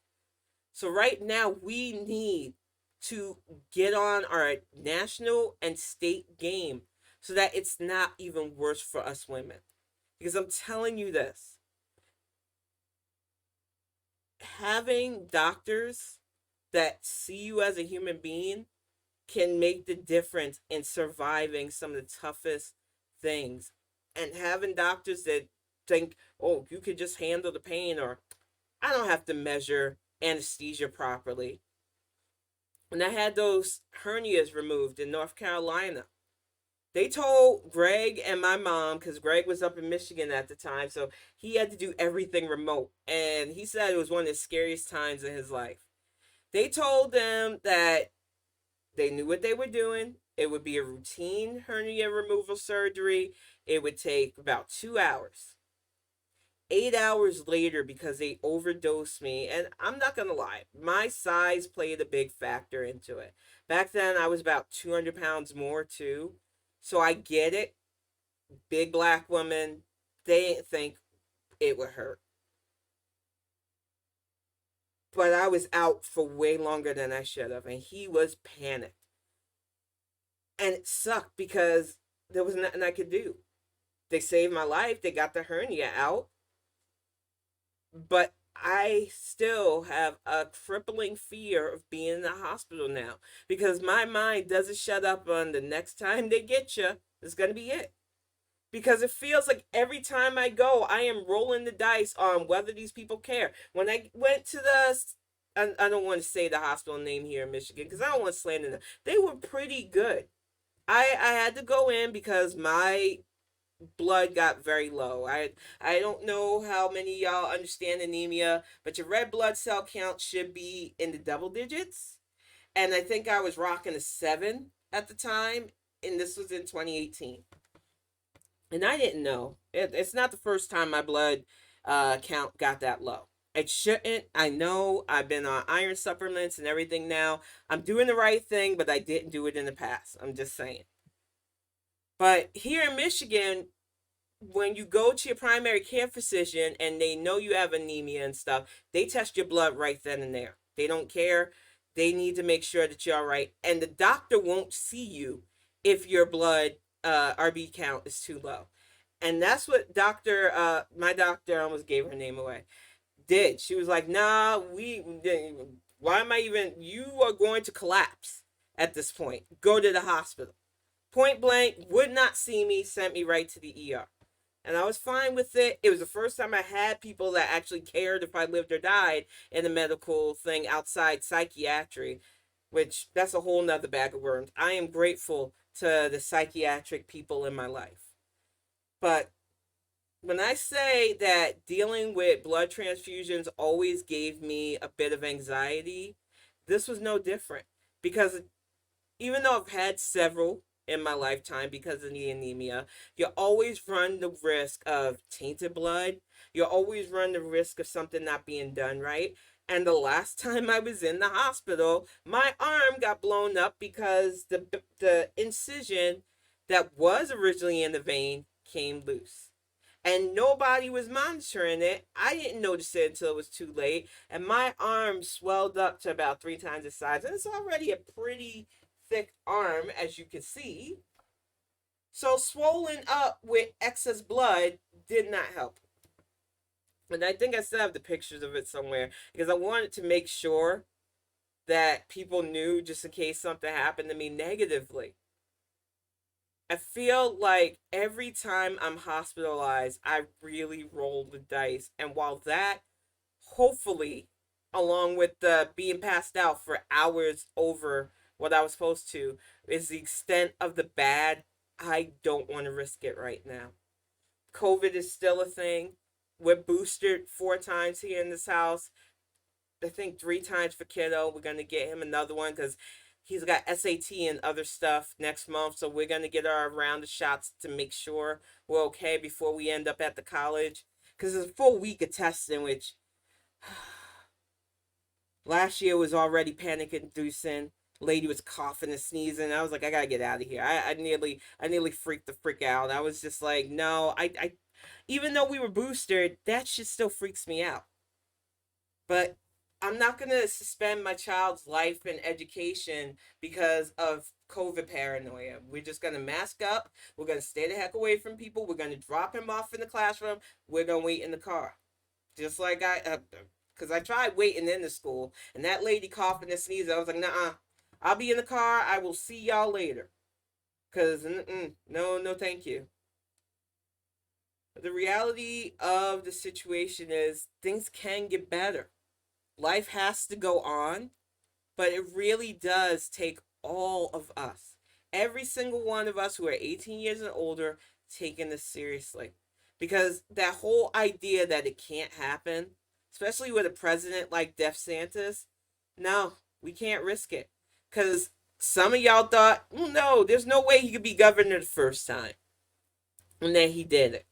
So right now we need to get on our national and state game so that it's not even worse for us women. Because I'm telling you this, having doctors that see you as a human being can make the difference in surviving some of the toughest things. And having doctors that think, oh, you could just handle the pain, or I don't have to measure anesthesia properly. When I had those hernias removed in North Carolina, they told Greg and my mom, because Greg was up in Michigan at the time, so he had to do everything remote. And he said it was one of the scariest times in his life. They told them that they knew what they were doing. It would be a routine hernia removal surgery. It would take about 2 hours. 8 hours later, because they overdosed me, and I'm not gonna lie, my size played a big factor into it. Back then I was about 200 pounds more too, so I get it. Big black woman, they didn't think it would hurt, but I was out for way longer than I should have, and he was panicked. And it sucked because there was nothing I could do. They saved my life, they got the hernia out, but I still have a crippling fear of being in the hospital now, because my mind doesn't shut up on the next time they get you, it's going to be it. Because it feels like every time I go, I am rolling the dice on whether these people care. When I went to I don't want to say the hospital name here in Michigan because I don't want to slander them. They were pretty good. I had to go in because my blood got very low. I don't know how many of y'all understand anemia, but your red blood cell count should be in the double digits. And I think I was rocking a 7 at the time, and this was in 2018. And I didn't know. It's not the first time my blood count got that low. It shouldn't. I know I've been on iron supplements and everything now. I'm doing the right thing, but I didn't do it in the past. I'm just saying. But here in Michigan, when you go to your primary care physician and they know you have anemia and stuff, they test your blood right then and there. They don't care. They need to make sure that you're all right. And the doctor won't see you if your blood RB count is too low. And that's what my doctor, I almost gave her name away, did. She was like, nah, why am I even, you are going to collapse at this point. Go to the hospital. Point blank, would not see me, sent me right to the ER. And I was fine with it. It was the first time I had people that actually cared if I lived or died in a medical thing outside psychiatry, which that's a whole nother bag of worms. I am grateful to the psychiatric people in my life. But when I say that dealing with blood transfusions always gave me a bit of anxiety, this was no different. Because even though I've had several in my lifetime because of the anemia, you always run the risk of tainted blood. You always run the risk of something not being done right. And the last time I was in the hospital, my arm got blown up because the incision that was originally in the vein came loose. And nobody was monitoring it. I didn't notice it until it was too late. And my arm swelled up to about 3 times the size. And it's already a pretty thick arm, as you can see. So swollen up with excess blood did not help. And I think I still have the pictures of it somewhere because I wanted to make sure that people knew just in case something happened to me negatively. I feel like every time I'm hospitalized, I really roll the dice. And while that, hopefully, along with the being passed out for hours over what I was supposed to, is the extent of the bad, I don't want to risk it right now. COVID is still a thing. We're boosted 4 times here in this house. I think 3 times for kiddo. We're gonna get him another one because he's got SAT and other stuff next month. So we're gonna get our round of shots to make sure we're okay before we end up at the college. Because it's a full week of testing, which last year was already panic inducing. Lady was coughing and sneezing. I was like, I gotta get out of here. I nearly freaked the frick out. I was just like, no, even though we were boosted, that shit still freaks me out. But I'm not going to suspend my child's life and education because of COVID paranoia. We're just going to mask up. We're going to stay the heck away from people. We're going to drop him off in the classroom. We're going to wait in the car. Just like because I tried waiting in the school, and that lady coughing and sneezing. I was like, nah, I'll be in the car. I will see y'all later. Because, no, no, thank you. The reality of the situation is things can get better. Life has to go on, but it really does take all of us, every single one of us who are 18 years and older, taking this seriously. Because that whole idea that it can't happen, especially with a president like DeSantis, no, we can't risk it. Because some of y'all thought, no, there's no way he could be governor the first time. And then he did it.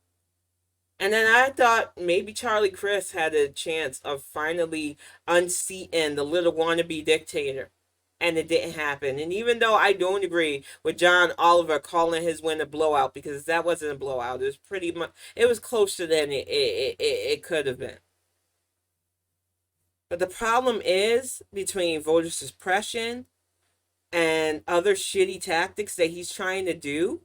And then I thought maybe Charlie Crist had a chance of finally unseating the little wannabe dictator. And it didn't happen. And even though I don't agree with John Oliver calling his win a blowout, because that wasn't a blowout, it was pretty much, it was closer than it could have been. But the problem is between voter suppression and other shitty tactics that he's trying to do,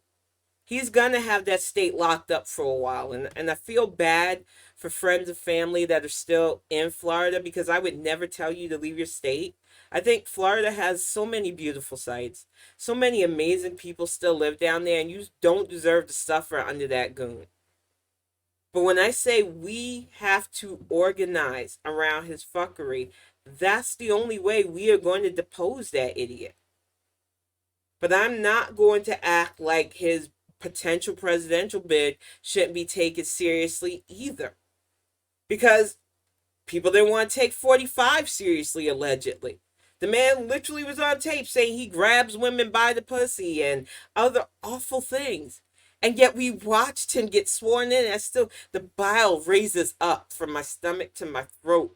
he's gonna have that state locked up for a while. And I feel bad for friends and family that are still in Florida, because I would never tell you to leave your state. I think Florida has so many beautiful sights, so many amazing people still live down there, and you don't deserve to suffer under that goon. But when I say we have to organize around his fuckery, that's the only way we are going to depose that idiot. But I'm not going to act like his potential presidential bid shouldn't be taken seriously either. Because people didn't want to take 45 seriously, allegedly. The man literally was on tape saying he grabs women by the pussy and other awful things. And yet we watched him get sworn in, and still the bile raises up from my stomach to my throat.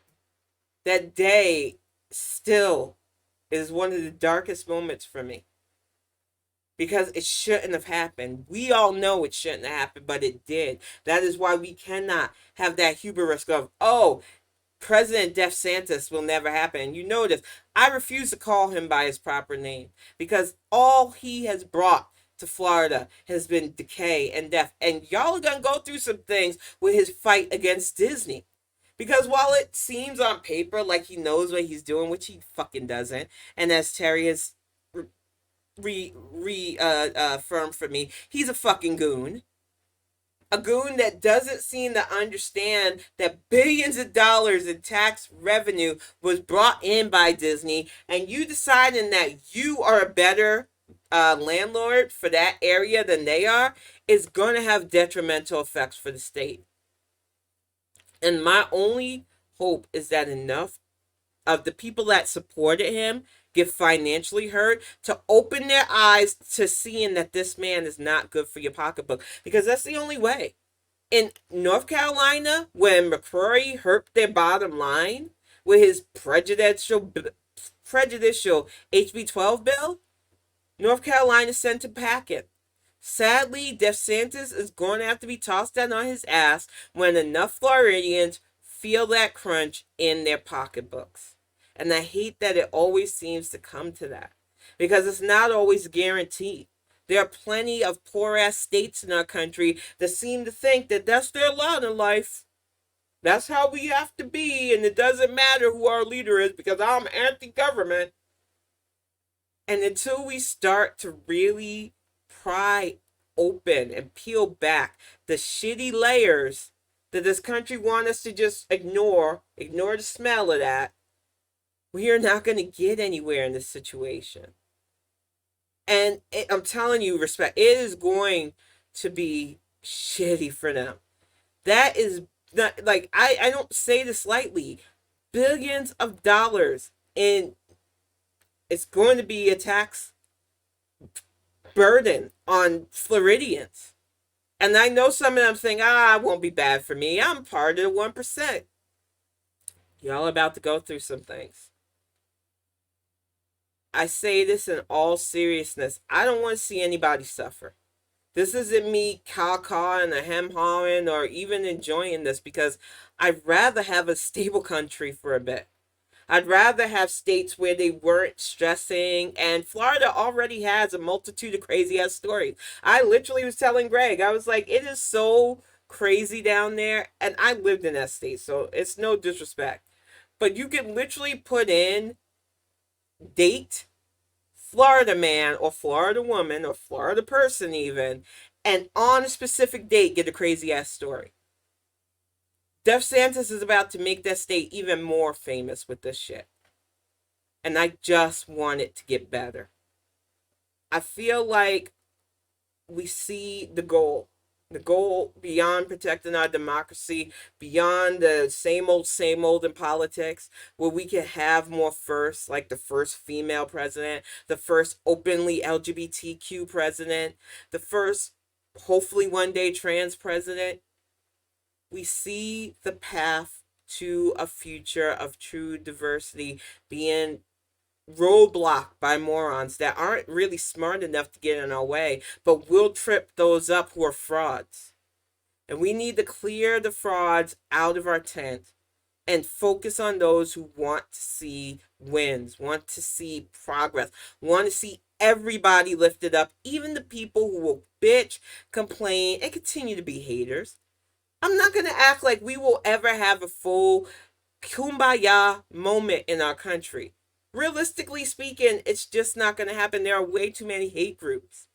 That day still is one of the darkest moments for me. Because it shouldn't have happened. We all know it shouldn't have happened, but it did. That is why we cannot have that hubris of, oh, President DeSantis will never happen. And you notice, I refuse to call him by his proper name, because all he has brought to Florida has been decay and death. And y'all are going to go through some things with his fight against Disney. Because while it seems on paper like he knows what he's doing, which he fucking doesn't, and as Terry has reaffirmed for me, he's a fucking goon. A goon that doesn't seem to understand that billions of dollars in tax revenue was brought in by Disney, and you deciding that you are a better landlord for that area than they are is going to have detrimental effects for the state. And my only hope is that enough of the people that supported him get financially hurt to open their eyes to seeing that this man is not good for your pocketbook, because that's the only way. In North Carolina, when McCrory hurt their bottom line with his prejudicial HB 12 bill, North Carolina sent him packing. Sadly, DeSantis is going to have to be tossed down on his ass when enough Floridians feel that crunch in their pocketbooks. And I hate that it always seems to come to that, because it's not always guaranteed. There are plenty of poor-ass states in our country that seem to think that that's their lot in life. That's how we have to be, and it doesn't matter who our leader is because I'm anti-government. And until we start to really pry open and peel back the shitty layers that this country wants us to just ignore the smell of that, we are not going to get anywhere in this situation. And I'm telling you, respect, it is going to be shitty for them. That is not, like, I don't say this lightly. Billions of dollars, and it's going to be a tax burden on Floridians. And I know some of them think, it won't be bad for me. I'm part of the 1%. Y'all about to go through some things. I say this in all seriousness. I don't want to see anybody suffer. This isn't me caw-cawing or hem-hawing or even enjoying this, because I'd rather have a stable country for a bit. I'd rather have states where they weren't stressing, and Florida already has a multitude of crazy-ass stories. I literally was telling Greg, I was like, it is so crazy down there, and I lived in that state, so it's no disrespect. But you can literally put in date Florida man or Florida woman or Florida person even, and on a specific date get a crazy ass story. DeSantis is about to make that state even more famous with this shit. And I just want it to get better. I feel like we see the goal. The goal beyond protecting our democracy, beyond the same old in politics, where we can have more firsts, like the first female president, the first openly LGBTQ president, the first, hopefully one day, trans president. We see the path to a future of true diversity being roadblocked by morons that aren't really smart enough to get in our way, but will trip those up who are frauds. And we need to clear the frauds out of our tent and focus on those who want to see wins, want to see progress, want to see everybody lifted up, even the people who will bitch, complain, and continue to be haters. I'm not going to act like we will ever have a full kumbaya moment in our country. Realistically speaking, it's just not going to happen. There are way too many hate groups.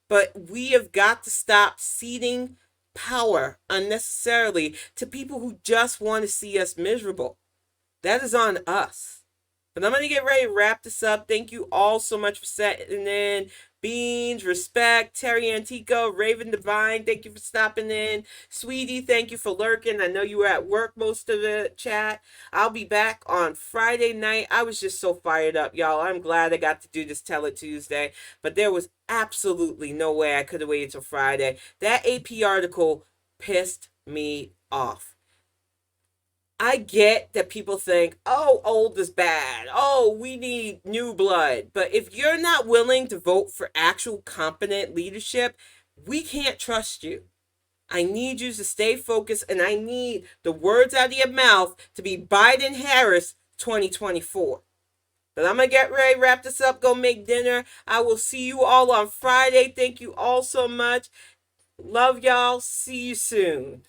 But we have got to stop ceding power unnecessarily to people who just want to see us miserable. That is on us. But I'm going to get ready to wrap this up. Thank you all so much for setting in. Beans, Respect, Terry Antico, Raven Divine, thank you for stopping in. Sweetie, thank you for lurking. I know you were at work most of the chat. I'll be back on Friday night. I was just so fired up, y'all. I'm glad I got to do this Tell It Tuesday, but there was absolutely no way I could have waited till Friday. That AP article pissed me off. I get that people think, oh, old is bad. Oh, we need new blood. But if you're not willing to vote for actual competent leadership, we can't trust you. I need you to stay focused, and I need the words out of your mouth to be Biden-Harris 2024. But I'm going to get ready to wrap this up, go make dinner. I will see you all on Friday. Thank you all so much. Love y'all. See you soon.